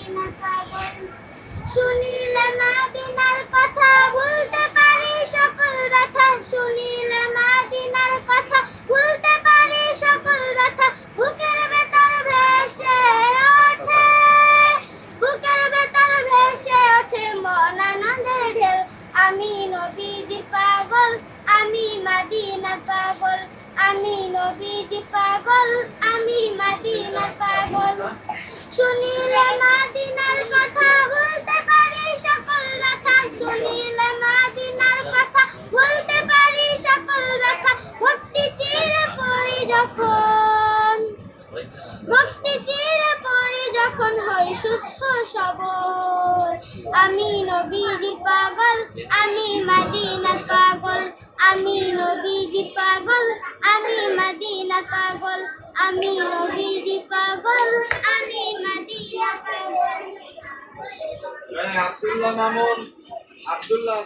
মদিনার পাগল। শুনিলে মদিনার কথা ভুলতে পারি সকল ব্যথা, শুনিলে মদিনার কথা ভুলতে পারি সকল ব্যথা। বুকের ভেতর ভেসে ওঠে, বুকের ভেতর ভেসে ওঠে মন আনন্দের ঢেউ। আমি নবীজির পাগল, আমি মদিনার পাগল, আমি নবীজির পাগল, আমি মদিনার পাগল। শুনিলে মদিনার কথা ভুলতে পারি সকল ব্যথা, শুনিলে মদিনার কথা ভুলতে পারি সকল ব্যথা। ভক্তি চিরে পড়ি যখন, ভক্তি চিরে পড়ি যখন হই সুস্থ সবল। আমি নবীজির পাগল, আমি মদিনার পাগল, আমি নবীজির পাগল, আমি মদিনার পাগল, আমি নবীজির পাগল, আমি মদিনার পাগল। আব্দুল্লাহ মামুন, আব্দুল্লাহ